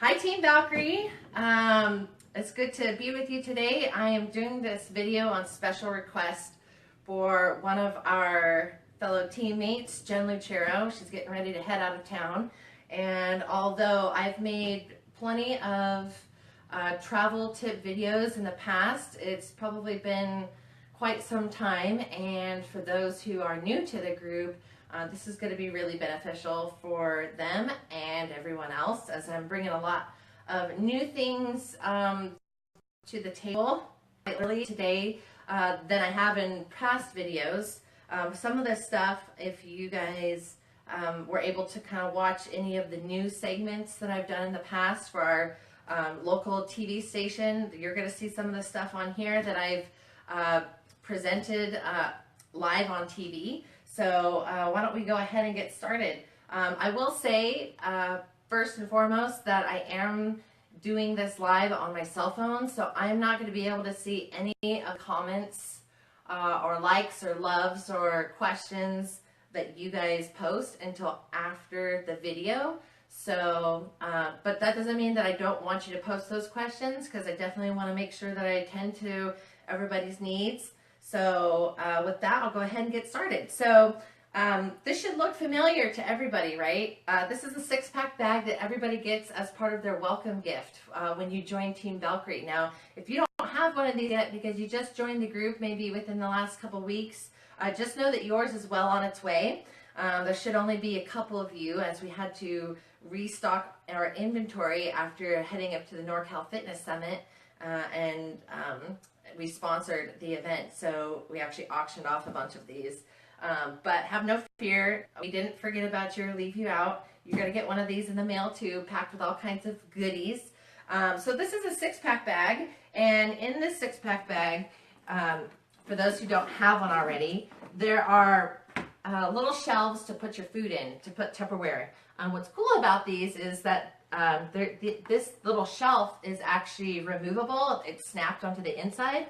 Hi Team Valkyrie, it's good to be with you today. I am doing this video on special request for one of our fellow teammates, Jen Lucero. She's getting ready to head out of town, and although I've made plenty of travel tip videos in the past, it's probably been quite some time, and for those who are new to the group, this is going to be really beneficial for them and everyone else, as I'm bringing a lot of new things to the table early today than I have in past videos. Some of this stuff, if you guys were able to kind of watch any of the news segments that I've done in the past for our local TV station, you're going to see some of the stuff on here that I've presented live on TV. So why don't we go ahead and get started. I will say first and foremost that I am doing this live on my cell phone, so I'm not going to be able to see any of the comments or likes or loves or questions that you guys post until after the video. So, but that doesn't mean that I don't want you to post those questions, because I definitely want to make sure that I attend to everybody's needs. So with that, I'll go ahead and get started. So this should look familiar to everybody, right? This is a 6-pack bag that everybody gets as part of their welcome gift when you join Team Valkyrie. Now, if you don't have one of these yet because you just joined the group maybe within the last couple weeks, just know that yours is well on its way. There should only be a couple of you, as we had to restock our inventory after heading up to the NorCal Fitness Summit, and we sponsored the event, so we actually auctioned off a bunch of these. But have no fear, we didn't forget about you or leave you out. You're going to get one of these in the mail too, packed with all kinds of goodies. So this is a 6-pack bag, and in this 6-pack bag, for those who don't have one already, there are little shelves to put your food in, to put Tupperware. What's cool about these is that this little shelf is actually removable. It's snapped onto the inside.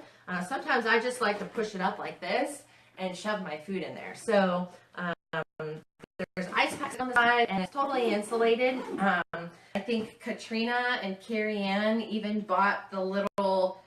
Sometimes I just like to push it up like this and shove my food in there. So there's ice packs on the side, and it's totally insulated. I think Katrina and Carrie Ann even bought the little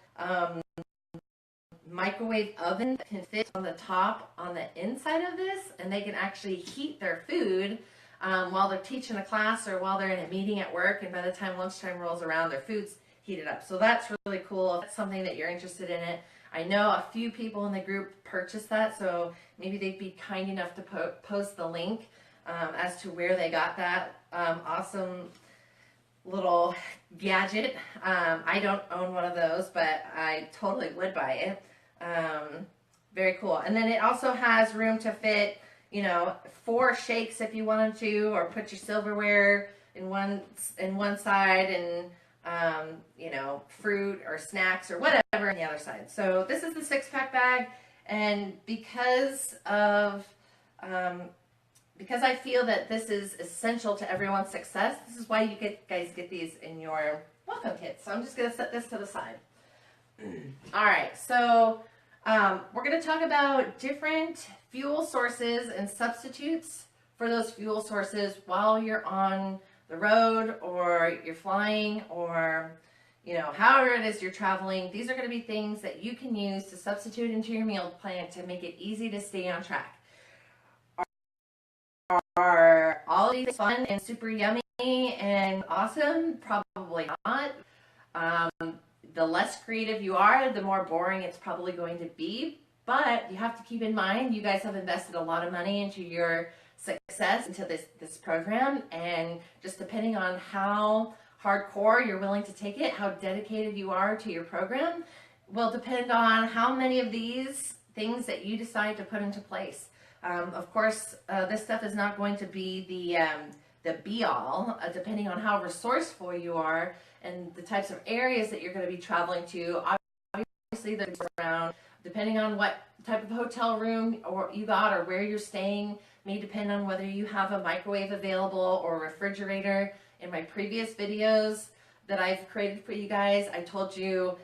microwave oven that can fit on the top on the inside of this, and they can actually heat their food while they're teaching a class or while they're in a meeting at work, and by the time lunchtime rolls around, their food's heated up. So that's really cool. If that's something that you're interested in it. I know a few people in the group purchased that, so maybe they'd be kind enough to post the link as to where they got that awesome little gadget. I don't own one of those, but I totally would buy it. Very cool. And then it also has room to fit, you know, 4 shakes if you wanted to, or put your silverware in one side, and you know, fruit or snacks or whatever on the other side. So this is the 6-pack bag, and because I feel that this is essential to everyone's success, this is why you guys get these in your welcome kit. So I'm just going to set this to the side. All right, so we're going to talk about different fuel sources and substitutes for those fuel sources while you're on the road, or you're flying, or, you know, however it is you're traveling. These are going to be things that you can use to substitute into your meal plan to make it easy to stay on track. Are all of these fun and super yummy and awesome? Probably not. The less creative you are, the more boring it's probably going to be. But you have to keep in mind, you guys have invested a lot of money into your success, into this program, and just depending on how hardcore you're willing to take it, how dedicated you are to your program, will depend on how many of these things that you decide to put into place. Of course, this stuff is not going to be the be-all, depending on how resourceful you are and the types of areas that you're going to be traveling to. Obviously, there's around, depending on what type of hotel room or you got or where you're staying, may depend on whether you have a microwave available or a refrigerator. In my previous videos that I've created for you guys, I told you,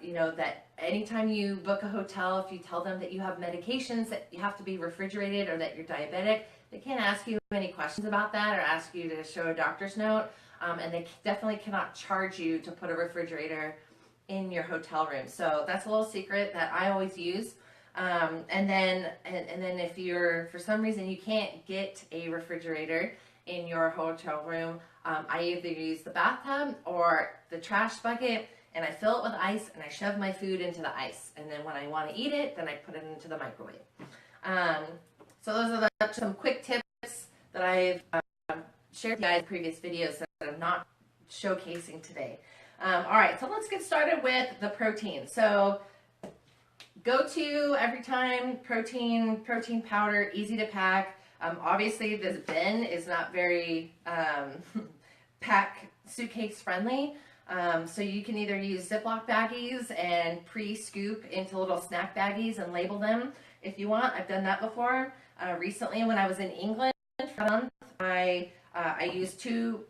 you know, that anytime you book a hotel, if you tell them that you have medications that you have to be refrigerated or that you're diabetic, they can't ask you any questions about that or ask you to show a doctor's note. and they definitely cannot charge you to put a refrigerator in your hotel room. So that's a little secret that I always use. And then if you're, for some reason you can't get a refrigerator in your hotel room, I either use the bathtub or the trash bucket, and I fill it with ice and I shove my food into the ice. And then when I want to eat it, then I put it into the microwave. So those are some quick tips that I've shared with you guys in previous videos that I'm not showcasing today. All right, so let's get started with the protein. So go to every time protein powder, easy to pack. Obviously this bin is not very pack suitcase friendly. So you can either use Ziploc baggies and pre-scoop into little snack baggies and label them if you want. I've done that before. Recently when I was in England for a month, I used two,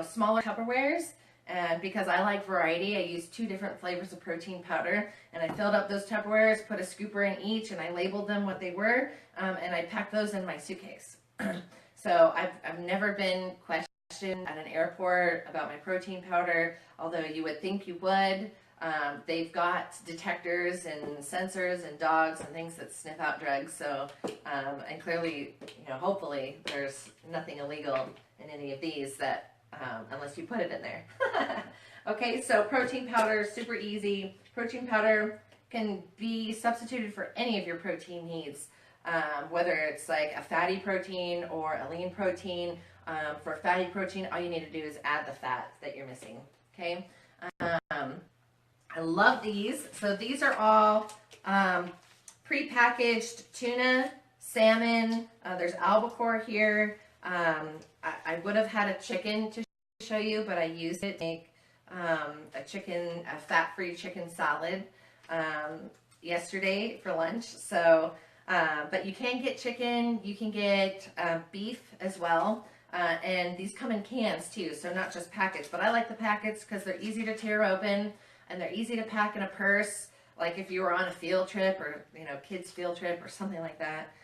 smaller Tupperwares. And because I like variety, I used 2 different flavors of protein powder, and I filled up those Tupperwares, put a scooper in each, and I labeled them what they were, and I packed those in my suitcase. So I've never been questioned at an airport about my protein powder, although you would think you would. They've got detectors and sensors and dogs and things that sniff out drugs. So, and clearly, hopefully there's nothing illegal in any of these that, unless you put it in there. Okay, so protein powder, super easy. Protein powder can be substituted for any of your protein needs, whether it's like a fatty protein or a lean protein. For fatty protein, all you need to do is add the fat that you're missing, okay? I love these. So these are all pre-packaged tuna, salmon, there's albacore here. I would have had a chicken to show you, but I used it to make a fat-free chicken salad yesterday for lunch. So, but you can get chicken, you can get beef as well, and these come in cans too, so not just packets. But I like the packets because they're easy to tear open and they're easy to pack in a purse, like if you were on a field trip or kids field trip or something like that.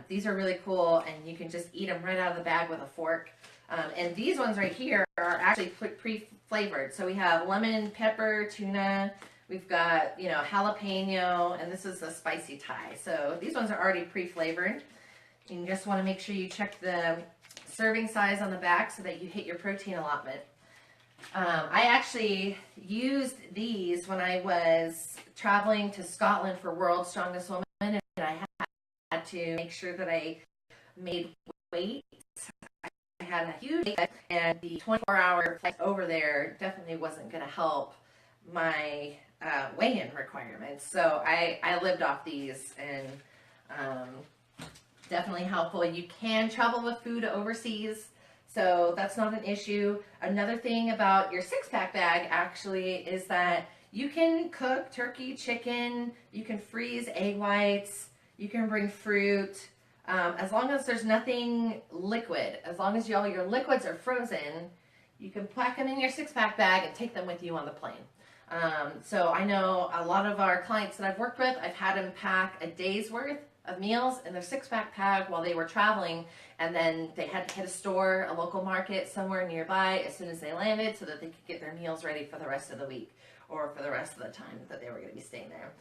These are really cool, and you can just eat them right out of the bag with a fork. And these ones right here are actually pre-flavored. So we have lemon, pepper, tuna. We've got, jalapeno, and this is a spicy Thai. So these ones are already pre-flavored. You just want to make sure you check the serving size on the back so that you hit your protein allotment. I actually used these when I was traveling to Scotland for World's Strongest Woman, and I had to make sure that I made weight. I had a huge weight, and the 24-hour flight over there definitely wasn't going to help my weigh-in requirements. So I lived off these, and definitely helpful. You can travel with food overseas, so that's not an issue. Another thing about your 6-pack bag actually is that you can cook turkey, chicken, you can freeze egg whites, you can bring fruit, as long as there's nothing liquid. As long as all your liquids are frozen, you can pack them in your 6-pack bag and take them with you on the plane. So I know a lot of our clients that I've worked with, I've had them pack a day's worth of meals in their 6-pack bag while they were traveling, and then they had to hit a store, a local market somewhere nearby as soon as they landed so that they could get their meals ready for the rest of the week or for the rest of the time that they were going to be staying there.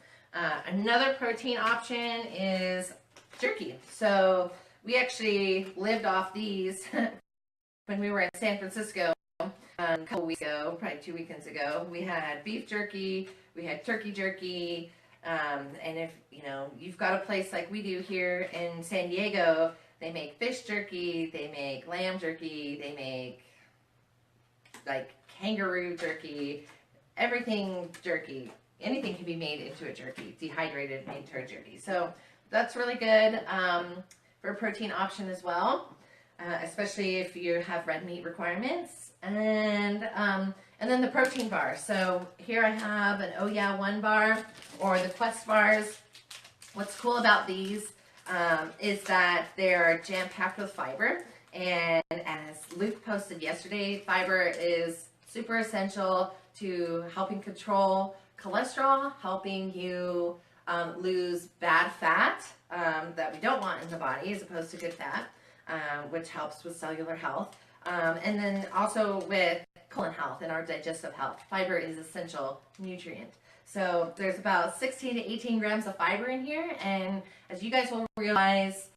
Another protein option is jerky. So we actually lived off these when we were in San Francisco a couple weeks ago, probably 2 weekends ago. We had beef jerky, we had turkey jerky, and if you've got a place like we do here in San Diego, they make fish jerky, they make lamb jerky, they make like kangaroo jerky, everything jerky. Anything can be made into a jerky, dehydrated, made into a jerky. So that's really good for a protein option as well, especially if you have red meat requirements. And then the protein bar. So here I have an Oh Yeah 1 bar, or the Quest bars. What's cool about these is that they're jam-packed with fiber. And as Luke posted yesterday, fiber is super essential to helping control cholesterol, helping you lose bad fat that we don't want in the body as opposed to good fat, which helps with cellular health. And then also with colon health and our digestive health, fiber is essential nutrient. So there's about 16 to 18 grams of fiber in here, and as you guys will realize,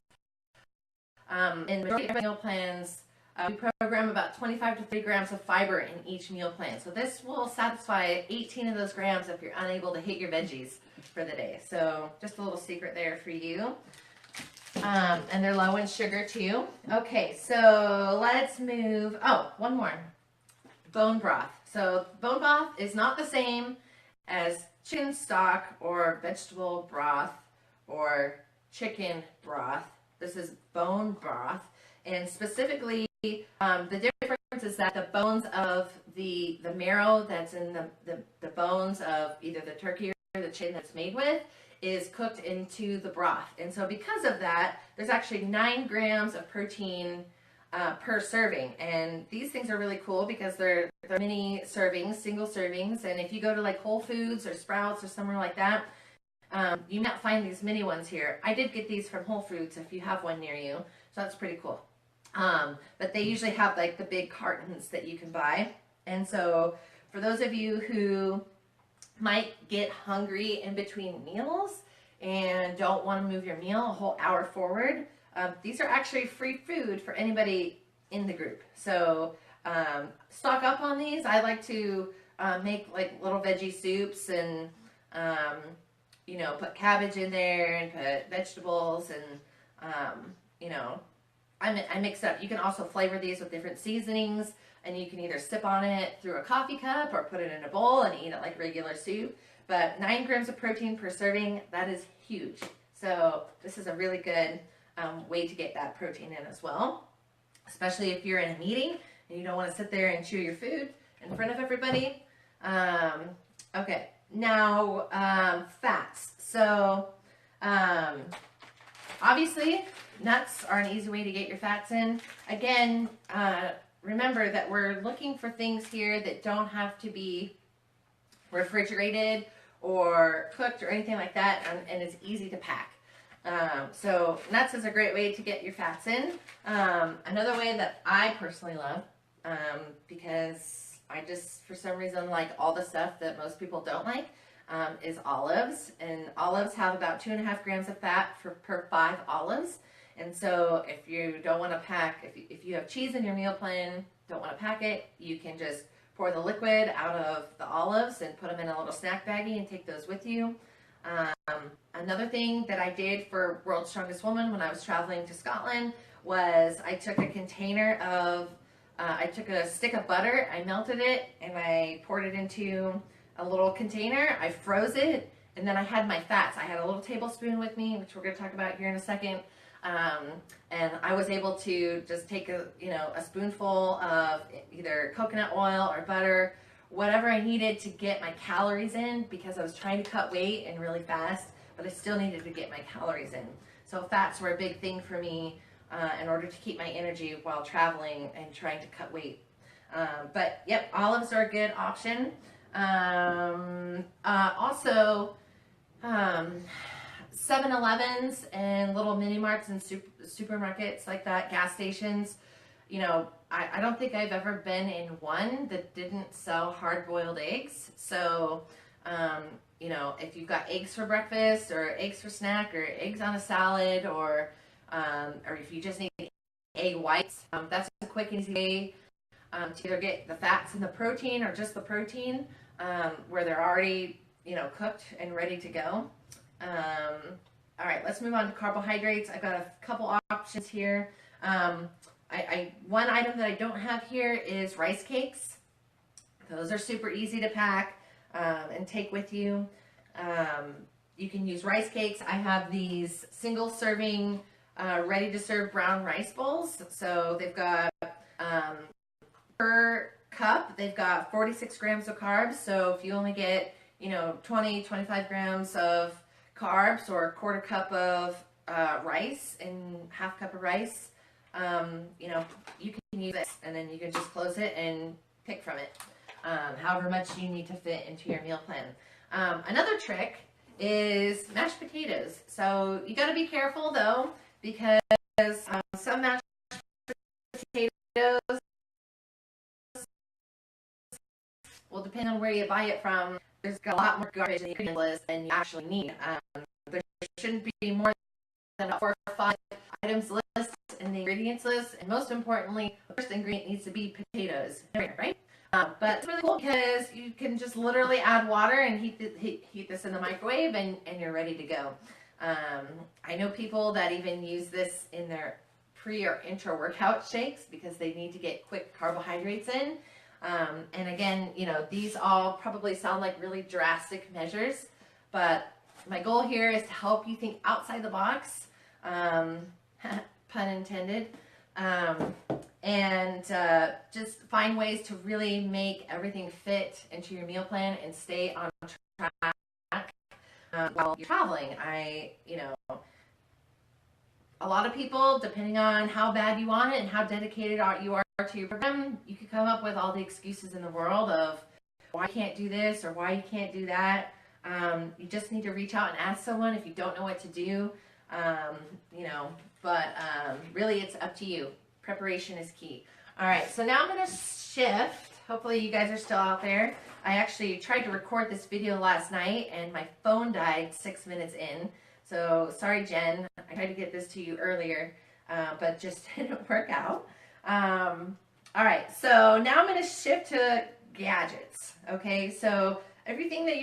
in the majority of meal plans, we program about 25 to 30 grams of fiber in each meal plan. So this will satisfy 18 of those grams if you're unable to hit your veggies for the day. So just a little secret there for you. And they're low in sugar too. Okay, so let's move. Oh, one more. Bone broth. So bone broth is not the same as chicken stock or vegetable broth or chicken broth. This is bone broth. And specifically, the difference is that the bones of the marrow that's in the bones of either the turkey or the chicken that's made with is cooked into the broth. And so because of that, there's actually 9 grams of protein per serving. And these things are really cool because they're mini servings, single servings. And if you go to like Whole Foods or Sprouts or somewhere like that, you might find these mini ones here. I did get these from Whole Foods if you have one near you. So that's pretty cool. But they usually have like the big cartons that you can buy. And so for those of you who might get hungry in between meals and don't want to move your meal a whole hour forward, these are actually free food for anybody in the group. So stock up on these. I like to make like little veggie soups and you know, put cabbage in there and put vegetables and you know, I mix up. You can also flavor these with different seasonings, and you can either sip on it through a coffee cup or put it in a bowl and eat it like regular soup. But 9 grams of protein per serving, that is huge. So this is a really good way to get that protein in as well, especially if you're in a meeting and you don't want to sit there and chew your food in front of everybody. Okay, now fats. So obviously, nuts are an easy way to get your fats in. Again, remember that we're looking for things here that don't have to be refrigerated or cooked or anything like that, and it's easy to pack. So nuts is a great way to get your fats in. Another way that I personally love, because I just, for some reason, like all the stuff that most people don't like, is olives. And olives have about 2.5 grams of fat per 5 olives. And so if you don't want to pack, if you have cheese in your meal plan, don't want to pack it, you can just pour the liquid out of the olives and put them in a little snack baggie and take those with you. Another thing that I did for World's Strongest Woman when I was traveling to Scotland was I took a container of, I took a stick of butter, I melted it, and I poured it into a little container. I froze it, and then I had my fats. I had a little tablespoon with me, which we're going to talk about here in a second. And I was able to just take a spoonful of either coconut oil or butter, whatever I needed to get my calories in, because I was trying to cut weight and really fast, but I still needed to get my calories in. So fats were a big thing for me in order to keep my energy while traveling and trying to cut weight. But yep, olives are a good option. Also, 7-Elevens and little mini marts and supermarkets like that, gas stations, you know, I don't think I've ever been in one that didn't sell hard-boiled eggs. So, you know, if you've got eggs for breakfast or eggs for snack or eggs on a salad, or if you just need egg whites, that's a quick and easy way to either get the fats and the protein or just the protein where they're already, you know, cooked and ready to go. All right, let's move on to carbohydrates. I've got a couple options here. One item that I don't have here is rice cakes. Those are super easy to pack and take with you. You can use rice cakes. I have these single serving ready to serve brown rice bowls. So they've got per cup, they've got 46 grams of carbs. So if you only get, you know, 25 grams of carbs or a quarter cup of rice and half cup of rice, you know, you can use this, and then you can just close it and pick from it, however much you need to fit into your meal plan. Another trick is mashed potatoes. So you got to be careful though, because some mashed potatoes well, depending on where you buy it from, there's got a lot more garbage in the ingredient list than you actually need. There shouldn't be more than 4 or 5 items list in the ingredients list, and most importantly, the first ingredient needs to be potatoes, right? But it's really cool because you can just literally add water and heat this in the microwave, and you're ready to go. I know people that even use this in their pre or intra workout shakes because they need to get quick carbohydrates in. And again, you know, these all probably sound like really drastic measures, but my goal here is to help you think outside the box, pun intended, and just find ways to really make everything fit into your meal plan and stay on track while you're traveling. A lot of people, depending on how bad you want it and how dedicated you are to your program, you could come up with all the excuses in the world of why you can't do this or why you can't do that. You just need to reach out and ask someone if you don't know what to do, but really it's up to you. Preparation is key. All right, so now I'm going to shift. Hopefully you guys are still out there. I actually tried to record this video last night and my phone died 6 minutes in. So sorry, Jen. I tried to get this to you earlier, but just didn't work out. All right, so now I'm going to shift to gadgets. Okay, so everything that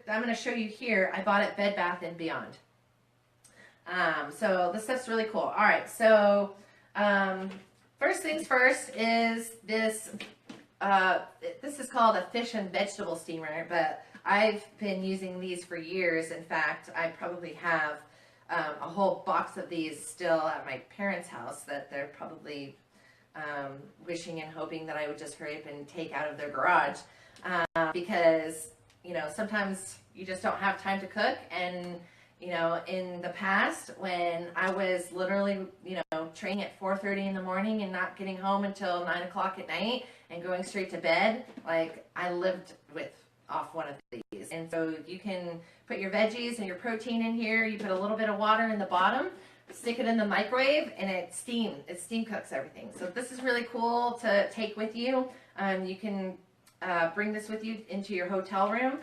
I'm going to show you here, I bought at Bed Bath & Beyond. So this stuff's really cool. All right, so first things first is this. This is called a fish and vegetable steamer, but I've been using these for years. In fact, I probably have a whole box of these still at my parents' house that they're probably wishing and hoping that I would just hurry up and take out of their garage, because sometimes you just don't have time to cook. And in the past, when I was literally training at 4:30 in the morning and not getting home until 9 o'clock at night and going straight to bed, like I lived off one of these. And so you can put your veggies and your protein in here. You put a little bit of water in the bottom, stick it in the microwave, and it steam cooks everything. So this is really cool to take with you. You can bring this with you into your hotel room.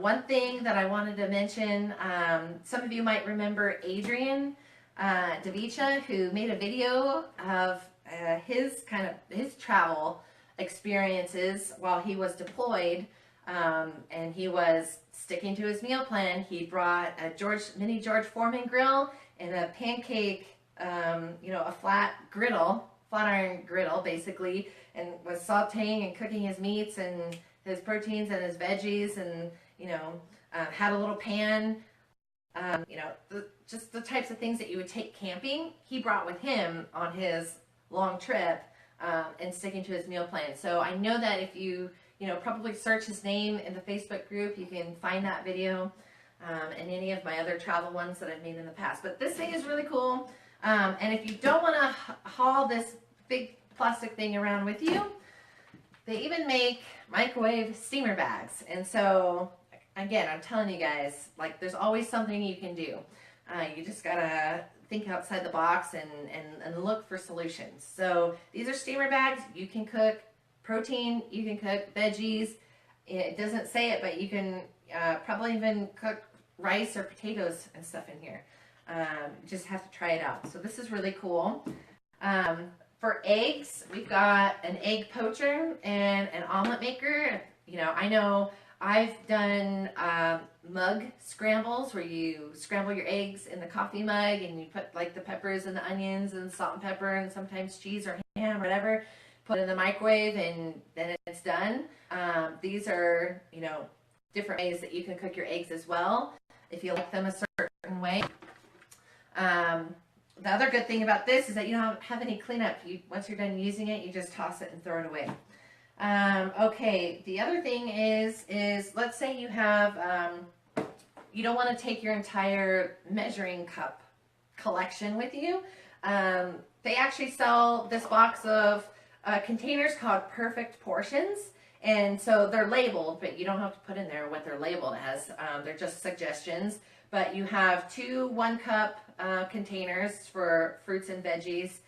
One thing that I wanted to mention, some of you might remember Adrian Davicha, who made a video of his travel experiences while he was deployed, and he was sticking to his meal plan. He brought a mini George Foreman grill and a pancake, a flat iron griddle basically, and was sauteing and cooking his meats and his proteins and his veggies, and had a little pan, just the types of things that you would take camping, he brought with him on his long trip, and sticking to his meal plan. So I know that if you probably search his name in the Facebook group, you can find that video, and any of my other travel ones that I've made in the past. But this thing is really cool, and if you don't want to haul this big plastic thing around with you, they even make microwave steamer bags. And so again, I'm telling you guys, like, there's always something you can do. You just gotta think outside the box and look for solutions. So these are steamer bags. You can cook protein, you can cook veggies. It doesn't say it, but you can probably even cook rice or potatoes and stuff in here. Just have to try it out. So this is really cool. For eggs, we've got an egg poacher and an omelet maker. I know I've done mug scrambles where you scramble your eggs in the coffee mug and you put like the peppers and the onions and salt and pepper and sometimes cheese or ham or whatever, put it in the microwave, and then it's done. These are, different ways that you can cook your eggs as well if you like them a certain way. The other good thing about this is that you don't have any cleanup. Once you're done using it, you just toss it and throw it away. Okay, the other thing is let's say you have, you don't want to take your entire measuring cup collection with you. They actually sell this box of containers called Perfect Portions. And so they're labeled, but you don't have to put in there what they're labeled as. They're just suggestions. But you have 2 1-cup containers for fruits and veggies.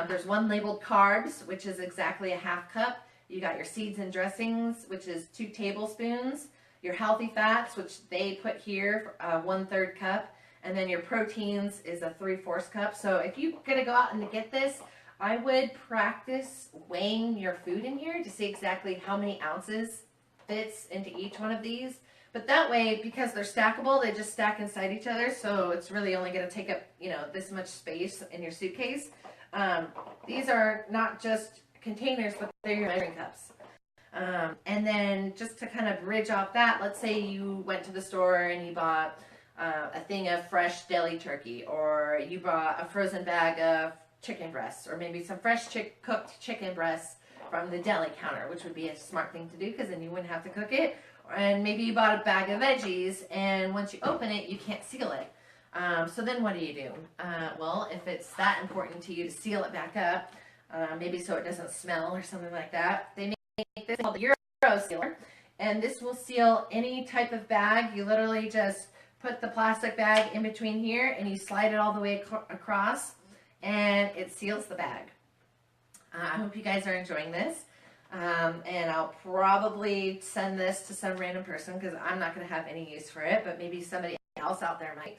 There's one labeled carbs, which is exactly a 1/2 cup. You got your seeds and dressings, which is 2 tablespoons. Your healthy fats, which they put here, 1/3 cup. And then your proteins is a 3/4 cup. So if you're gonna go out and get this, I would practice weighing your food in here to see exactly how many ounces fits into each one of these. But that way, because they're stackable, they just stack inside each other. So it's really only gonna take up, you know, this much space in your suitcase. These are not just containers, but they're your measuring cups. And then just to kind of bridge off that, let's say you went to the store and you bought a thing of fresh deli turkey, or you bought a frozen bag of chicken breasts, or maybe some fresh cooked chicken breasts from the deli counter, which would be a smart thing to do because then you wouldn't have to cook it. And maybe you bought a bag of veggies and once you open it, you can't seal it. So then what do? Well, if it's that important to you to seal it back up, maybe so it doesn't smell or something like that, they make this called the Euro Sealer, and this will seal any type of bag. You literally just put the plastic bag in between here and you slide it all the way across and it seals the bag. I hope you guys are enjoying this. And I'll probably send this to some random person because I'm not going to have any use for it, but maybe somebody else out there might.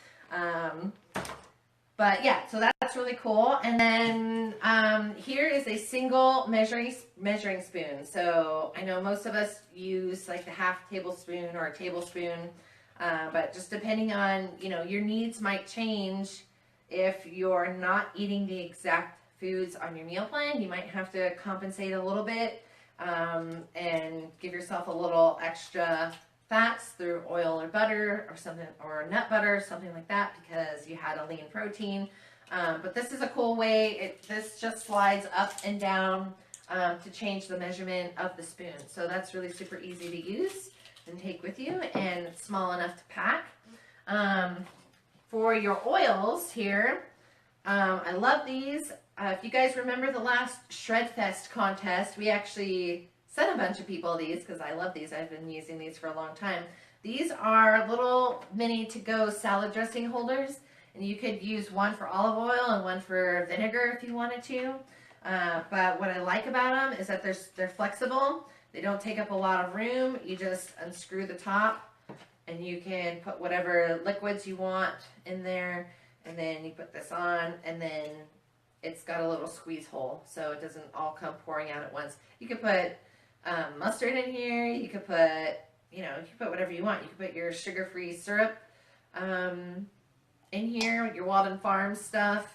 But yeah, so that's really cool. And then here is a single measuring spoon. So I know most of us use like the half tablespoon or a tablespoon, but just depending on, you know, your needs might change. If you're not eating the exact foods on your meal plan, you might have to compensate a little bit and give yourself a little extra fats through oil or butter or something, or nut butter, something like that, because you had a lean protein. But this is a cool way. This just slides up and down to change the measurement of the spoon. So that's really super easy to use and take with you, and it's small enough to pack. For your oils here, I love these. If you guys remember the last Shred Fest contest, we actually sent a bunch of people these because I love these. I've been using these for a long time. These are little mini to-go salad dressing holders, and you could use one for olive oil and one for vinegar if you wanted to. But what I like about them is that they're flexible. They don't take up a lot of room. You just unscrew the top and you can put whatever liquids you want in there, and then you put this on, and then it's got a little squeeze hole so it doesn't all come pouring out at once. You could put mustard in here. You could put, you know, you can put whatever you want. You could put your sugar-free syrup in here, your Walden Farms stuff,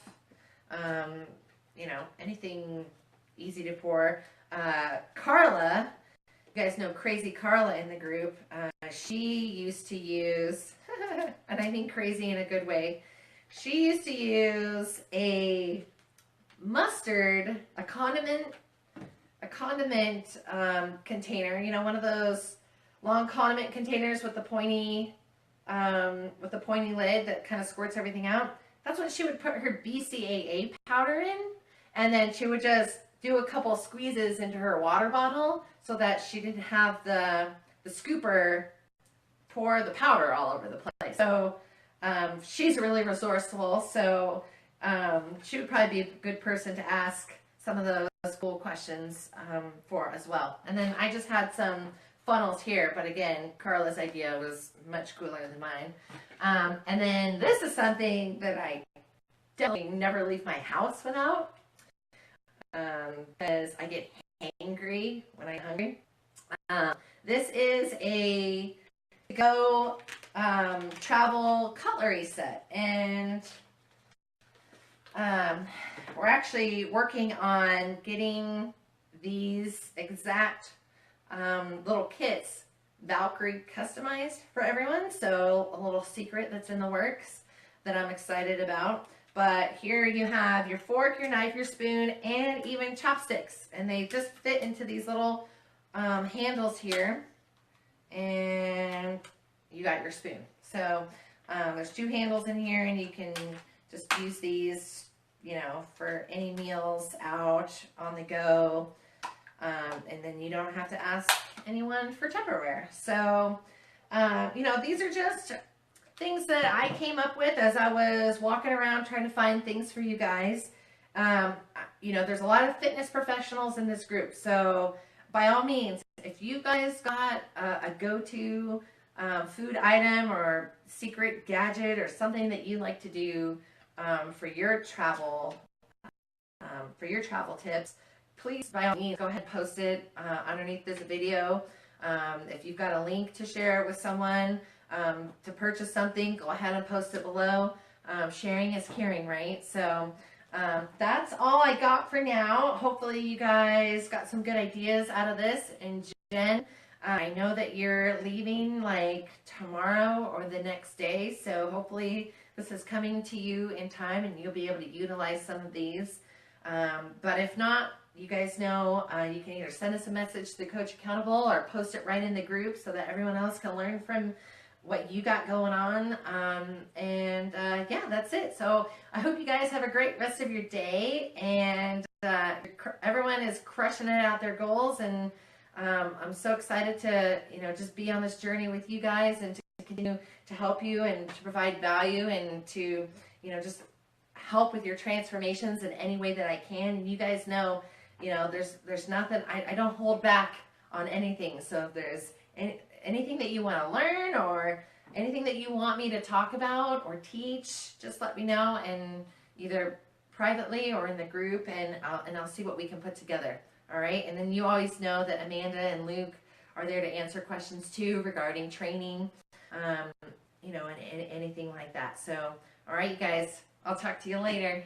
you know, anything easy to pour. Carla, you guys know Crazy Carla in the group. She used to use, and I mean crazy in a good way, she used to use a mustard, a condiment container, you know, one of those long condiment containers with the pointy lid that kind of squirts everything out. That's what she would put her BCAA powder in, and then she would just do a couple squeezes into her water bottle so that she didn't have the scooper pour the powder all over the place. So she's really resourceful, so she would probably be a good person to ask some of those cool questions for as well. And then I just had some funnels here, but again, Carla's idea was much cooler than mine. And then this is something that I definitely never leave my house without, because I get hangry when I'm hungry. This is a to-go travel cutlery set, and we're actually working on getting these exact little kits Valkyrie customized for everyone. So a little secret that's in the works that I'm excited about. But here you have your fork, your knife, your spoon, and even chopsticks, and they just fit into these little handles here, and you got your spoon. So there's 2 handles in here, and you can just use these, you know, for any meals out on the go, and then you don't have to ask anyone for Tupperware. So you know, these are just things that I came up with as I was walking around trying to find things for you guys. You know, there's a lot of fitness professionals in this group, so by all means, if you guys got a go-to food item or secret gadget or something that you like to do for your travel tips, please by all means go ahead and post it underneath this video. If you've got a link to share it with someone to purchase something, go ahead and post it below. Sharing is caring, right? So that's all I got for now. Hopefully you guys got some good ideas out of this. And Jen, I know that you're leaving like tomorrow or the next day, so hopefully this is coming to you in time and you'll be able to utilize some of these. But if not, you guys know you can either send us a message to the Coach Accountable or post it right in the group so that everyone else can learn from what you got going on. Yeah, that's it. So I hope you guys have a great rest of your day, and everyone is crushing it out their goals, and I'm so excited to just be on this journey with you guys and to continue to help you and to provide value and to just help with your transformations in any way that I can. And you guys know there's nothing, I don't hold back on anything. So if there's anything that you want to learn or anything that you want me to talk about or teach, just let me know, and either privately or in the group, and I'll see what we can put together. All right. And then you always know that Amanda and Luke are there to answer questions too regarding training, and anything like that. So, all right, you guys, I'll talk to you later.